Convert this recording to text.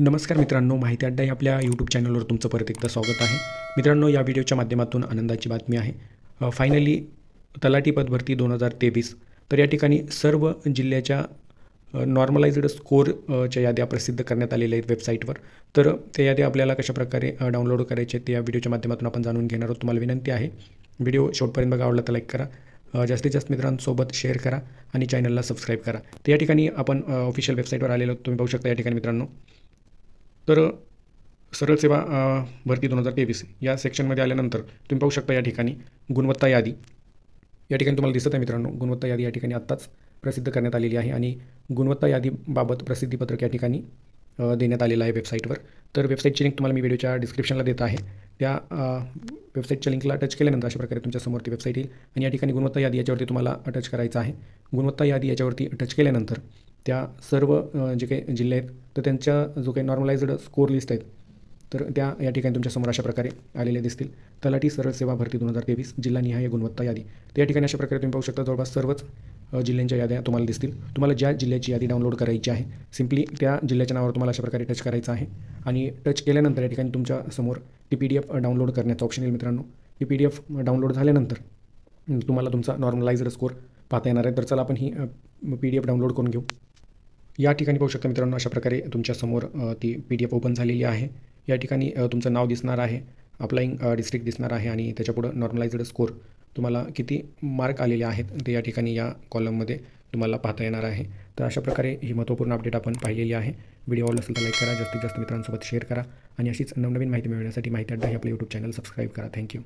नमस्कार मित्रांनो, माहिती अड्डा या आपल्या यूट्यूब चॅनलवर तुमचं परत एकदा स्वागत आहे. मित्रांनो, या व्हिडिओच्या माध्यमातून आनंदाची बातमी आहे. फायनली तलाठी पद भरती 2023. तर या ठिकाणी सर्व जिल्ह्याच्या नॉर्मलाइज्ड स्कोरच्या याद्या प्रसिद्ध करण्यात आलेल्या आहेत वेबसाईटवर. तर त्या याद्या आपल्याला कशाप्रकारे डाउनलोड करायचे ते या व्हिडिओच्या माध्यमातून आपण जाणून घेणार आहोत. तुम्हाला विनंती आहे, व्हिडिओ शेवटपर्यंत बघा, आवडला तर लाईक करा, जास्तीत जास्त मित्रांसोबत शेअर करा आणि चॅनलला सबस्क्राईब करा. तर या ठिकाणी आपण ऑफिशियल वेबसाईटवर आलेलो तुम्ही पाहू शकता या ठिकाणी मित्रांनो. तर सरळ सेवा भरती 2023 या सेक्शनमध्ये आल्यानंतर तुम्ही पाहू शकता या ठिकाणी गुणवत्ता यादी या ठिकाणी तुम्हाला दिसत आहे मित्रांनो. गुणवत्ता यादी या ठिकाणी आत्ताच प्रसिद्ध करण्यात आलेली आहे आणि गुणवत्ता यादीबाबत प्रसिद्धीपत्रक या ठिकाणी देण्यात आलेलं आहे वेबसाईटवर. तर वेबसाईटची लिंक तुम्हाला मी व्हिडिओच्या डिस्क्रिप्शनला देत आहे. त्या वेबसाईटच्या लिंकला टच केल्यानंतर अशा प्रकारे तुमच्यासमोर ती वेबसाईट येईल आणि या ठिकाणी गुणवत्ता यादी याच्यावरती तुम्हाला टच करायचं आहे. गुणवत्ता यादी याच्यावरती टच केल्यानंतर त्या सर्व जे काही जिल्हे आहेत तर त्यांच्या जो काही नॉर्मलाइज्ड स्कोर लिस्ट आहेत तर त्या या ठिकाणी तुमच्यासमोर अशा प्रकारे आलेल्या दिसतील. तलाठी सरळ सेवा भरती 2023 जिल्हानिहाय गुणवत्ता यादी. तर या ठिकाणी अशा प्रकारे तुम्ही पाहू शकता जवळपास सर्वच जिल्ह्यांच्या याद्या तुम्हाला दिसतील. तुम्हाला ज्या जिल्ह्याची यादी डाउनलोड करायची आहे सिम्पली त्या जिल्ह्याच्या नावावर तुम्हाला अशा प्रकारे टच करायचं आहे आणि टच केल्यानंतर या ठिकाणी तुमच्यासमोर ती PDF डाउनलोड करण्याचा ऑप्शन येईल मित्रांनो. ती PDF डाउनलोड झाल्यानंतर तुम्हाला तुमचा नॉर्मलाइज्ड स्कोर पाहता येणार आहे. तर चला आपण ही PDF डाउनलोड करून घेऊ. या ठिकाणी पाहू शकता मित्रांनो, अशा प्रकारे तुमच्यासमोर ती PDF ओपन झालेली आहे. या ठिकाणी तुमचं नाव दिसणार आहे, अप्लाइंग डिस्ट्रिक्ट दिसणार आहे आणि त्याच्यापुढं नॉर्मलाइज्ड स्कोर तुम्हाला किती मार्क आलेले आहेत ते या ठिकाणी या कॉलममध्ये तुम्हाला पाहता येणार आहे. तर अशा प्रकारे ही महत्त्वपूर्ण अपडेट आपण पाहिलेली आहे. व्हिडिओ आवडला असेल तर लाईक करा, जास्तीत जास्त मित्रांसोबत शेअर करा आणि अशीच नवनवीन माहिती मिळवण्यासाठी माहिती अड्डा हे आपलं यूट्यूब चॅनल सबस्क्राईब करा. थँक्यू.